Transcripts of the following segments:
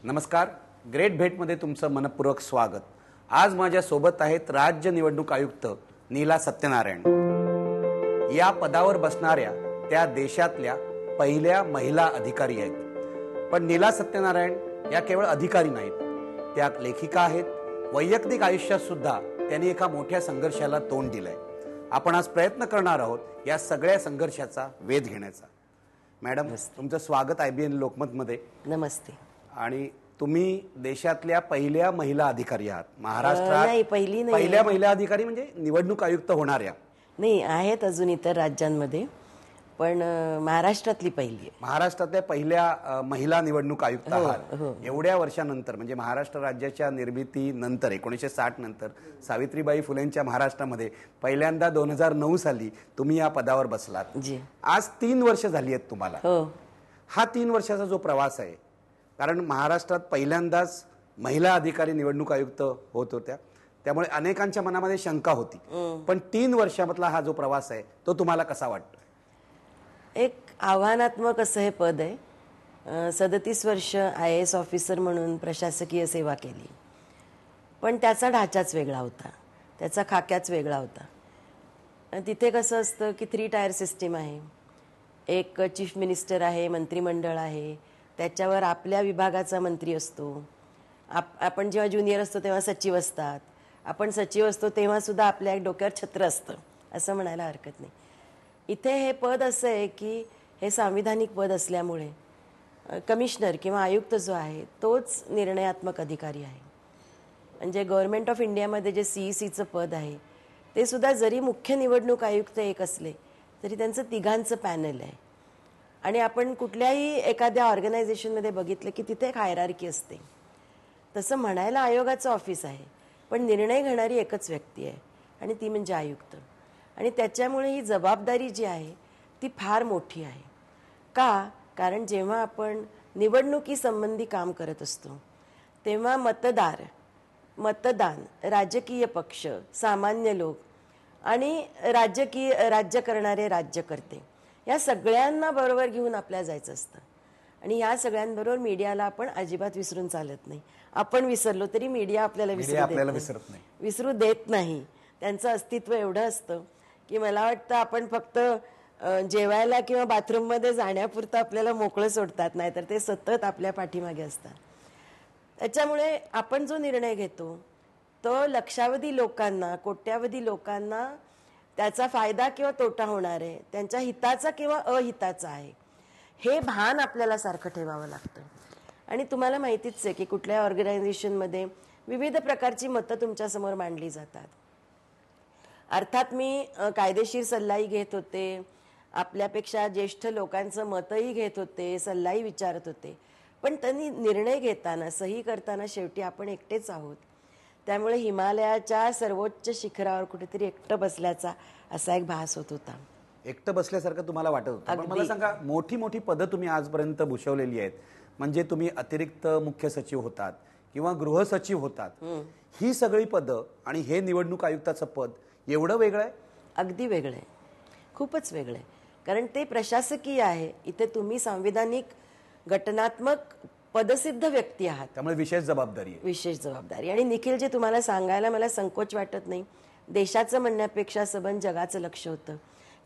नमस्कार. ग्रेट भेटमध्ये तुमचं मनपूर्वक स्वागत. आज माझ्या सोबत आहेत राज्य निवडणूक आयुक्त नीला सत्यनारायण. या पदावर बसणाऱ्या त्या देशातल्या पहिल्या महिला अधिकारी आहेत. पण नीला सत्यनारायण या केवळ अधिकारी नाहीत, त्या लेखिका आहेत. वैयक्तिक आयुष्यात सुद्धा त्यांनी एका मोठ्या संघर्षाला तोंड दिलंय. आपण आज प्रयत्न करणार आहोत या सगळ्या संघर्षाचा वेध घेण्याचा. मॅडम, तुमचं स्वागत IBN लोकमतमध्ये. नमस्ते. आणि तुम्ही देशातल्या पहिल्या महिला अधिकारी आहात. महाराष्ट्रात नाही, पहिली नाही. पहिल्या महिला अधिकारी म्हणजे निवडणूक आयुक्त होणाऱ्या नाही आहेत, अजून इतर राज्यांमध्ये, पण महाराष्ट्रातली पहिली आहे. महाराष्ट्रातल्या पहिल्या महिला निवडणूक आयुक्त आहात. एवढ्या वर्षानंतर म्हणजे महाराष्ट्र राज्याच्या निर्मितीनंतर 1960 नंतर सावित्रीबाई फुलेंच्या महाराष्ट्रामध्ये पहिल्यांदा 2009 साली तुम्ही या पदावर बसलात. आज 3 वर्ष झाली आहेत तुम्हाला. हा 3 वर्षाचा जो प्रवास आहे, कारण महाराष्ट्रात पहिल्यांदाच महिला अधिकारी निवडणूक आयुक्त होत होत्या, त्यामुळे अनेकांच्या मनामध्ये शंका होती. पण 3 वर्षामधला हा जो प्रवास आहे तो तुम्हाला कसा वाटतो? एक आव्हानात्मक असं हे पद आहे. 37 वर्ष IAS ऑफिसर म्हणून प्रशासकीय सेवा केली, पण त्याचा ढाचाच वेगळा होता, त्याचा खाक्याच वेगळा होता. तिथे कसं असतं की 3 टायर सिस्टीम आहे. एक चीफ मिनिस्टर आहे, मंत्रिमंडळ आहे, त्याच्यावर आपल्या विभागाचा मंत्री असतो. आपण जेव्हा ज्युनियर असतो तेव्हा सचिव असतात, आपण सचिव असतो तेव्हा सुद्धा आपल्या एक डोक्यावर छत्र असतं, असं म्हणायला हरकत नाही. इथे हे पद असं आहे की हे संविधानिक पद असल्यामुळे कमिशनर किंवा आयुक्त जो आहे तोच निर्णयात्मक अधिकारी आहे. म्हणजे गव्हर्नमेंट ऑफ इंडियामध्ये जे CECचं पद आहे ते सुद्धा जरी मुख्य निवडणूक आयुक्त एक असले तरी त्यांचं 3घांचं पॅनल आहे. आणि आपण कुठल्याही एखाद्या ऑर्गनायझेशनमध्ये बघितलं की तिथे एक हायरार्की असते. तसं म्हणायला आयोगाचं ऑफिस आहे, पण निर्णय घेणारी एकच व्यक्ती आहे आणि ती म्हणजे आयुक्त. आणि त्याच्यामुळे ही जबाबदारी जी आहे ती फार मोठी आहे. का? कारण जेव्हा आपण निवडणुकीसंबंधी काम करत असतो तेव्हा मतदान, राजकीय पक्ष, सामान्य लोक आणि राज्य करणारे राज्यकर्ते या सगळ्यांना बरोबर घेऊन आपल्याला जायचं असतं. आणि या सगळ्यांबरोबर मीडियाला आपण अजिबात विसरून चालत नाही. आपण विसरलो तरी मीडिया आपल्याला विसरू देत नाही. त्यांचं अस्तित्व एवढं असतं की मला वाटतं आपण फक्त जेवायला किंवा बाथरूममध्ये जाण्यापुरतं आपल्याला मोकळं सोडतात, नाही तर ते सतत आपल्या पाठीमागे असतात. त्याच्यामुळे आपण जो निर्णय घेतो तो लक्षावधी लोकांना, कोट्यावधी लोकांना त्याचा फायदा किंवा तोटा होणार आहे, त्यांच्या हिताचा किंवा अहिताचा आहे, हे भान आपल्याला सारखं ठेवावं लागतं. आणि तुम्हाला माहितीच आहे की कुठल्या ऑर्गनायझेशनमध्ये विविध प्रकारची मतं तुमच्यासमोर मांडली जातात. अर्थात मी कायदेशीर सल्लाही घेत होते, आपल्यापेक्षा ज्येष्ठ लोकांचं मतही घेत होते, सल्लाही विचारत होते, पण त्यांनी निर्णय घेताना, सही करताना शेवटी आपण एकटेच आहोत. त्यामुळे हिमालयाच्या सर्वोच्च शिखरावर कुठेतरी एकटं बसल्याचा असा एक भास होत होता. एकटं बसल्यासारखं तुम्हाला वाटत होतं. पण मला सांगा, मोठी मोठी पदं तुम्ही आजपर्यंत भूषवलेली आहेत, म्हणजे तुम्ही अतिरिक्त मुख्य सचिव होतात किंवा गृहसचिव होतात, ही सगळी पदं आणि हे निवडणूक आयुक्ताचं पद एवढं वेगळं आहे? अगदी वेगळं आहे, खूपच वेगळं आहे. कारण ते प्रशासकीय आहे, इथे तुम्ही संविधानिक घटनात्मक पदसिद्ध व्यक्ती आहात, त्यामुळे विशेष जबाबदारी. आणि निखिल, जे तुम्हाला सांगायला मला संकोच वाटत नाही, देशाचं म्हणण्यापेक्षा सबंध जगाचं लक्ष होतं.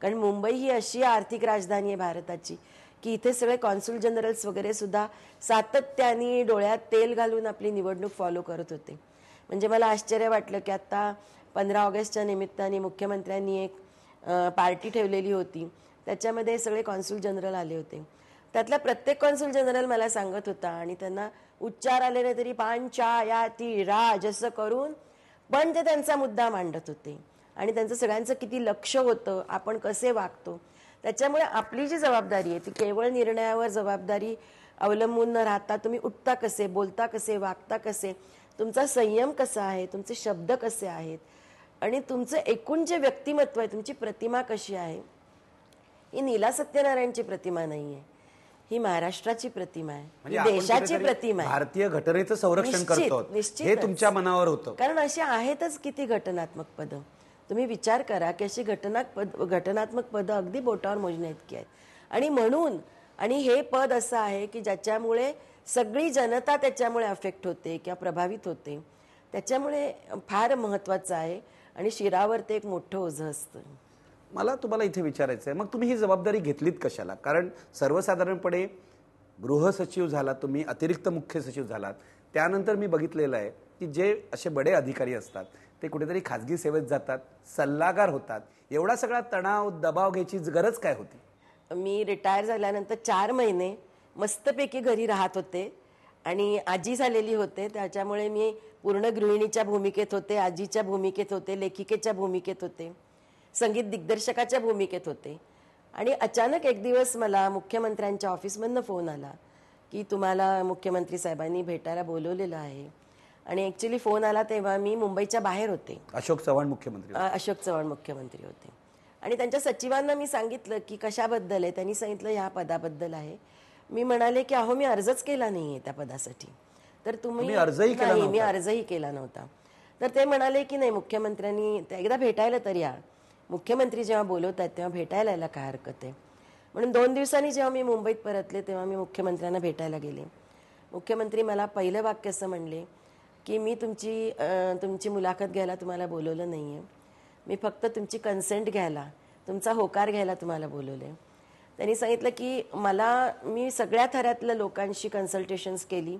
कारण मुंबई ही अशी आर्थिक राजधानी आहे भारताची की इथे सगळे कॉन्सुल जनरल्स वगैरे सुद्धा सातत्याने डोळ्यात तेल घालून आपली निवडणूक फॉलो करत होते. म्हणजे मला आश्चर्य वाटलं की आता 15 ऑगस्टच्या निमित्ताने मुख्यमंत्र्यांनी एक पार्टी ठेवलेली होती, त्याच्यामध्ये सगळे कॉन्सुल जनरल आले होते. त्यातला प्रत्येक कॉन्सुल जनरल मला सांगत होता, आणि त्यांना उच्चार आले नाही तरी पंचायती राज असं करून पण ते त्यांचा मुद्दा मांडत होते. आणि त्यांचं सगळ्यांचं किती लक्ष होतं, आपण कसे वागतो. त्याच्यामुळे आपली जी जबाबदारी आहे ती केवळ निर्णयावर जबाबदारी अवलंबून न राहता तुम्ही उठता कसे, बोलता कसे, वागता कसे, तुमचा संयम कसा आहे, तुमचे शब्द कसे आहेत, आणि तुमचं एकूण जे व्यक्तिमत्व आहे, तुमची प्रतिमा कशी आहे. ही नीला सत्यनारायणची प्रतिमा नाही आहे, ही महाराष्ट्राची प्रतिमा आहे, देशाची प्रतिमा आहे. भारतीय घटनेचं संरक्षण करतो हे तुमच्या मनावर होतं. कारण अशी आहेतच किती घटनात्मक पदं. तुम्ही विचार करा की अशी घटनात्मक पदं अगदी बोटावर मोजण्या इतकी आहेत. आणि म्हणून, आणि हे पद असं आहे की ज्याच्यामुळे सगळी जनता त्याच्यामुळे अफेक्ट होते किंवा प्रभावित होते. त्याच्यामुळे फार महत्त्वाचं आहे आणि शिरावर ते एक मोठं ओझं असतं. मला तुम्हाला इथे विचारायचं आहे, मग तुम्ही ही जबाबदारी घेतलीत कशाला? कारण सर्वसाधारणपणे गृहसचिव झालात तुम्ही, अतिरिक्त मुख्य सचिव झालात, त्यानंतर मी बघितलेलं आहे की जे असे बडे अधिकारी असतात ते कुठेतरी खाजगी सेवेत जातात, सल्लागार होतात. एवढा सगळा तणाव दबाव घ्यायची गरज काय होती? मी रिटायर झाल्यानंतर 4 महिने मस्तपैकी घरी राहत होते आणि आजी झालेली होते. त्याच्यामुळे मी पूर्ण गृहिणीच्या भूमिकेत होते, आजीच्या भूमिकेत होते, लेखिकेच्या भूमिकेत होते, संगीत दिग्दर्शकाच्या भूमिकेत होते. आणि अचानक एक दिवस मला मुख्यमंत्र्यांच्या ऑफिसमधनं फोन आला की तुम्हाला मुख्यमंत्री साहेबांनी भेटायला बोलवलेलं आहे. आणि ॲक्च्युली फोन आला तेव्हा मी मुंबईच्या बाहेर होते. अशोक चव्हाण मुख्यमंत्री होते. अशोक चव्हाण मुख्यमंत्री होते. आणि त्यांच्या सचिवांना मी सांगितलं की कशाबद्दल आहे. त्यांनी सांगितलं ह्या पदाबद्दल आहे. मी म्हणाले की अहो मी अर्जच केला नाही आहे त्या पदासाठी. तर तुम्ही अर्जही केला नाही, मी अर्जही केला नव्हता. तर ते म्हणाले की नाही मुख्यमंत्र्यांनी एकदा भेटायला तर या, मुख्यमंत्री जेव्हा बोलवत आहेत तेव्हा भेटायला यायला काय हरकत आहे. म्हणून 2 दिवसांनी जेव्हा मी मुंबईत परतले तेव्हा मी मुख्यमंत्र्यांना भेटायला गेले. मुख्यमंत्री मला पहिलं वाक्य असं म्हणले की मी तुमची मुलाखत घ्यायला तुम्हाला बोलवलं नाही आहे, मी फक्त तुमची कन्सेंट घ्यायला, तुमचा होकार घ्यायला तुम्हाला बोलवलं आहे. त्यांनी सांगितलं की मी सगळ्या थरातल्या लोकांशी कन्सल्टेशन्स केली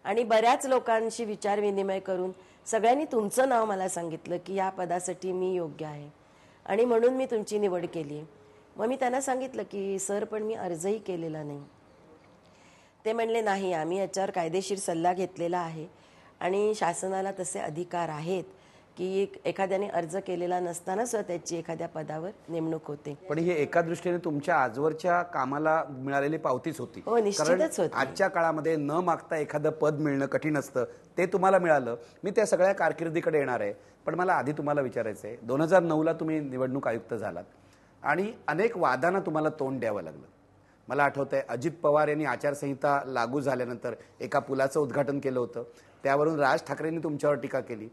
आणि बऱ्याच लोकांशी विचारविनिमय करून सगळ्यांनी तुमचं नाव मला सांगितलं की या पदासाठी मी योग्य आहे आणि म्हणून मी तुमची निवड केली. मग मी त्यांना सांगितलं की सर पण मी अर्जही केलेला नाही. ते म्हणले नाही, आम्ही याच्यावर कायदेशीर सल्ला घेतलेला आहे आणि शासनाला तसे अधिकार आहेत की एखाद्याने अर्ज केलेला नसताना सुद्धा त्याची एखाद्या पदावर नेमणूक होते. पण ही एका दृष्टीने तुमच्या आजवरच्या कामाला मिळालेली पावतीच होती. हो, निश्चितच होती. आजच्या काळामध्ये न मागता एखादं पद मिळणं कठीण असतं, ते तुम्हाला मिळालं. मी त्या सगळ्या कारकिर्दीकडे येणार आहे, पण मला आधी तुम्हाला विचारायचं आहे, 2009ला तुम्ही निवडणूक आयुक्त झालात आणि अनेक वादांना तुम्हाला तोंड द्यावं लागलं. मला आठवतंय अजित पवार यांनी आचारसंहिता लागू झाल्यानंतर एका पुलाचं उद्घाटन केलं होतं, त्यावरून राज ठाकरेंनी तुमच्यावर टीका केली.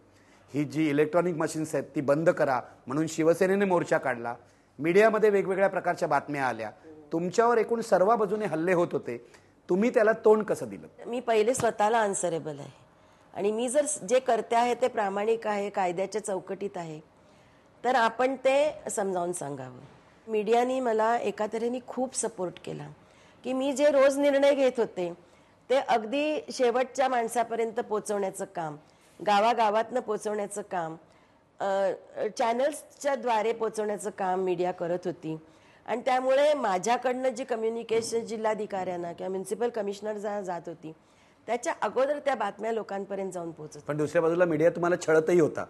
ही जी इलेक्ट्रॉनिक मशीन्स आहेत ती बंद करा म्हणून शिवसेनेने मोर्चा काढला. मीडियामध्ये वेगवेगळ्या प्रकारच्या बातम्या आल्या, तुमच्यावर एकूण सर्व बाजूने हल्ले होत होते. तुम्ही त्याला तोंड कसं दिलं? मी पहिले स्वतःला आन्सरेबल आहे आणि मी जर जे करते आहे ते प्रामाणिक आहे, कायद्याच्या चौकटीत आहे, तर आपण ते समजावून सांगावं. मीडियानी मला एका तऱ्हेने खूप सपोर्ट केला की मी जे रोज निर्णय घेत होते ते अगदी शेवटच्या माणसापर्यंत पोचवण्याचं काम, गावागावातनं पोचवण्याचं काम, चॅनल्सच्या द्वारे पोचवण्याचं काम मीडिया करत होती. आणि त्यामुळे माझ्याकडनं जी कम्युनिकेशन जिल्हाधिकाऱ्यांना किंवा म्युन्सिपल कमिशनर जात होती त्याच्या अगोदर त्या बातम्या लोकांपर्यंत जाऊन पोहोचत. पण दुसऱ्या बाजूला मीडिया तुम्हाला छळतही होता,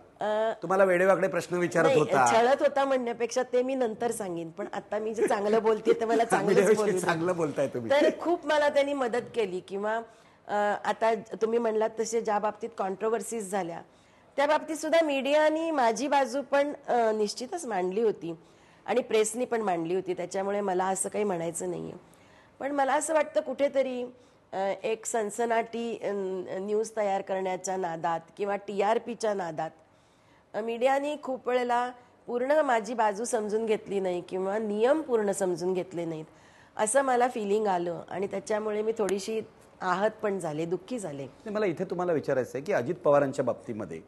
तुम्हाला वेडेवाकडे प्रश्न विचारत होता. छळत होता म्हणण्यापेक्षा ते मी नंतर सांगेन, पण आता मी जे चांगलं बोलते ते मला चांगलं बोलताय तुम्ही. तर खूप मला त्यांनी मदत केली. किंवा आता तुम्ही म्हणलात तसे ज्या बाबतीत कॉन्ट्रोवर्सीज झाल्या त्या बाबतीत सुद्धा मीडियानी माझी बाजू पण निश्चितच मांडली होती आणि प्रेसनी पण मांडली होती. त्याच्यामुळे मला असं काही म्हणायचं नाहीये. पण मला असं वाटतं कुठेतरी एक सनसनाटी न्यूज तयार करण्याच्या नादात किंवा TRPच्या नादात मीडियानी खूप वेळेला पूर्ण माझी बाजू समजून घेतली नाही किंवा नियम पूर्ण समजून घेतले नाहीत असं मला फिलिंग आलं आणि त्याच्यामुळे मी थोडीशी आहत पण झाले, दुःखी झाले. मला इथे तुम्हाला विचारायचं आहे की अजित पवारांच्या बाबतीमध्ये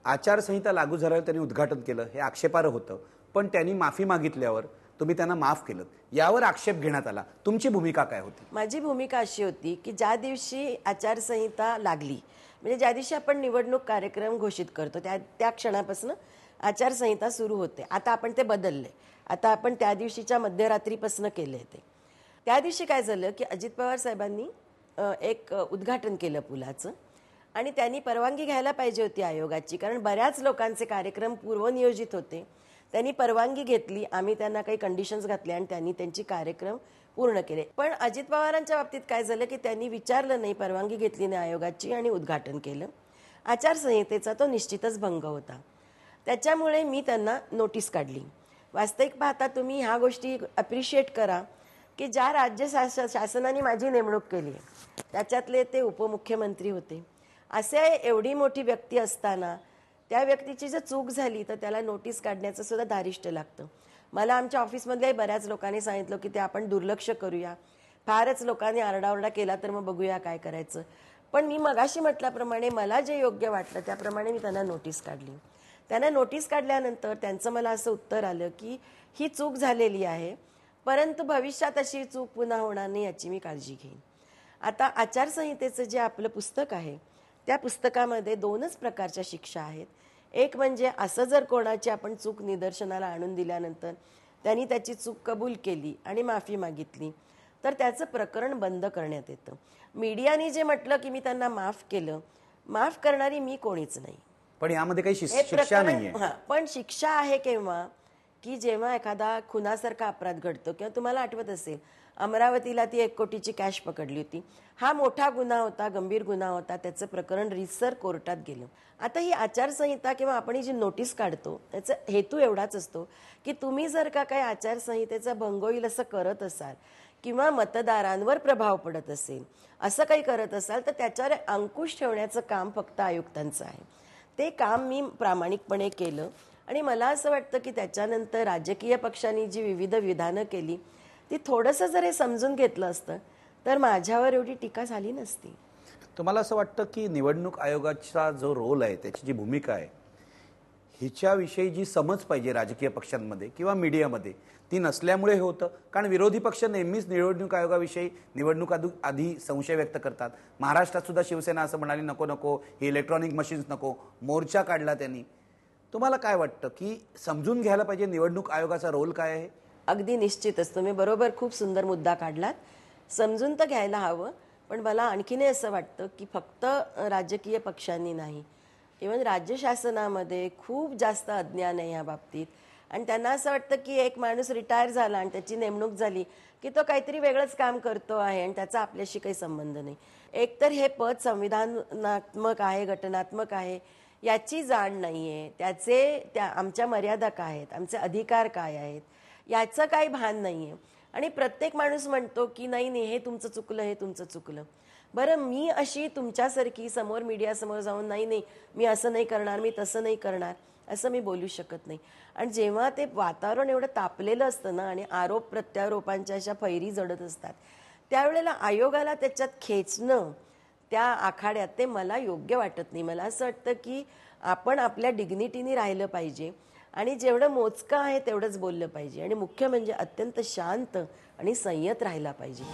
आचारसंहिता लागू झाल्यावर त्यांनी उद्घाटन केलं, हे आक्षेपार्ह होतं, पण त्यांनी माफी मागितल्यावर तुम्ही त्यांना माफ केलं, यावर आक्षेप घेण्यात आला. तुमची भूमिका काय होती? माझी भूमिका अशी होती की ज्या दिवशी आचारसंहिता लागली, म्हणजे ज्या दिवशी आपण निवडणूक कार्यक्रम घोषित करतो त्या क्षणापासून आचारसंहिता सुरू होते. आता आपण ते बदलले, आता आपण त्या दिवशीच्या मध्यरात्रीपासून केले ते. त्या दिवशी काय झालं की अजित पवार साहेबांनी एक उद्घाटन केलं पुलाचं आणि त्यांनी परवानगी घ्यायला पाहिजे होती आयोगाची, कारण बऱ्याच लोकांचे कार्यक्रम पूर्वनियोजित होते. त्यांनी परवानगी घेतली, आम्ही त्यांना काही कंडिशन्स घातले आणि त्यांनी त्यांची कार्यक्रम पूर्ण केले. पण अजित पवारांच्या बाबतीत काय झालं की त्यांनी विचारलं नाही, परवानगी घेतली नाही आयोगाची आणि उद्घाटन केलं. आचारसंहितेचा तो निश्चितच भंग होता. त्याच्यामुळे मी त्यांना नोटीस काढली. वास्तविक पाहता तुम्ही ह्या गोष्टी अप्रिशिएट करा की ज्या राज्य शासनाने माझी नेमणूक केली त्याच्यातले ते उपमुख्यमंत्री होते. असे एवढी मोठी व्यक्ती असताना त्या व्यक्तीची जर चूक झाली तर त्याला नोटीस काढण्याचं सुद्धा धारिष्ट लागतं. मला आमच्या ऑफिसमधल्याही बऱ्याच लोकांनी सांगितलं की ते आपण दुर्लक्ष करूया, फारच लोकांनी आरडाओरडा केला तर मग बघूया काय करायचं. पण मी मगाशी म्हटल्याप्रमाणे मला जे योग्य वाटलं त्याप्रमाणे मी त्यांना नोटीस काढली. त्यांना नोटीस काढल्यानंतर त्यांचं मला असं उत्तर आलं की ही चूक झालेली आहे, परंतु भविष्यात अशी चूक पुन्हा होणार नाही याची मी काळजी घेईन. आता आचारसंहितेचं जे आपलं पुस्तक आहे त्या पुस्तकामध्ये 2च प्रकारच्या शिक्षा आहेत. एक म्हणजे असं जर कोणाची आपण चूक निदर्शनाला आणून दिल्यानंतर त्यांनी त्याची चूक कबूल केली आणि माफी मागितली तर त्याचं प्रकरण बंद करण्यात येतं. मीडियाने जे म्हटलं की मी त्यांना माफ केलं, माफ करणारी मी कोणीच नाही. पण यामध्ये काही हे शिक्षा प्रकरण नाहीये. पण शिक्षा आहे केव्हा की जेव्हा एखादा खुनासारखा अपराध घडतो किंवा तुम्हाला आठवत असेल अमरावतीला ती 1 कोटीची कॅश पकडली होती. हा मोठा गुन्हा होता, गंभीर गुन्हा होता. त्याचं प्रकरण रीतसर कोर्टात गेलं. आता ही आचारसंहिता किंवा आपण ही जी नोटीस काढतो त्याचा हेतू एवढाच असतो की तुम्ही जर का काही आचारसंहितेचा भंग होईल असं करत असाल किंवा मतदारांवर प्रभाव पडत असेल असं काही करत असाल तर त्याच्यावर अंकुश ठेवण्याचं काम फक्त आयुक्तांचं आहे. ते काम मी प्रामाणिकपणे केलं आणि मला असं वाटतं की त्याच्यानंतर राजकीय पक्षांनी जी विविध विधानं केली ती थोडंसं जर हे समजून घेतलं असतं तर माझ्यावर एवढी टीका झाली नसती. तुम्हाला असं वाटतं की निवडणूक आयोगाचा जो रोल आहे, त्याची जी भूमिका आहे, हिच्याविषयी जी समज पाहिजे राजकीय पक्षांमध्ये किंवा मीडियामध्ये ती नसल्यामुळे हे होतं? कारण विरोधी पक्ष नेहमीच निवडणूक आयोगाविषयी निवडणूक आधी संशय व्यक्त करतात. महाराष्ट्रात सुद्धा शिवसेना असं म्हणाली नको नको, हे इलेक्ट्रॉनिक मशीन्स नको, मोर्चा काढला त्यांनी. तुम्हाला काय वाटतं की समजून घ्यायला पाहिजे निवडणूक आयोगाचा रोल काय आहे? अगदी निश्चितच तुम्ही बरोबर खूप सुंदर मुद्दा काढलात. समजून तर घ्यायला हवं, पण मला आणखीनही असं वाटतं की फक्त राजकीय पक्षांनी नाही, इव्हन राज्य शासनामध्ये खूप जास्त अज्ञान आहे या बाबतीत. आणि त्यांना असं वाटतं की एक माणूस रिटायर झाला आणि त्याची नेमणूक झाली की तो काहीतरी वेगळंच काम करतो आहे आणि त्याचा आपल्याशी काही संबंध नाही. एकतर हे पद संविधानात्मक आहे, घटनात्मक आहे याची जाण नाही आहे, आमच्या मर्यादा काय आहेत, आमचे अधिकार काय आहेत याचं काही भान नाही आहे. आणि प्रत्येक माणूस म्हणतो की नाही नाही हे तुमचं चुकलं, हे तुमचं चुकलं. बरं मी अशी तुमच्यासारखी समोर मीडियासमोर जाऊन नाही नाही मी असं नाही करणार, मी तसं नाही करणार असं मी बोलू शकत नाही. आणि जेव्हा ते वातावरण एवढं तापलेलं असतं ना आणि आरोप प्रत्यारोपांच्या अशा फैरी जडत असतात त्यावेळेला आयोगाला त्याच्यात खेचणं त्या आखाड्यात ते मला योग्य वाटत नाही. मला असं वाटतं की आपण आपल्या डिग्निटीने राहिलं पाहिजे आणि जेवढं मोजकं आहे तेवढंच बोललं पाहिजे आणि मुख्य म्हणजे अत्यंत शांत आणि संयत राहायला पाहिजे.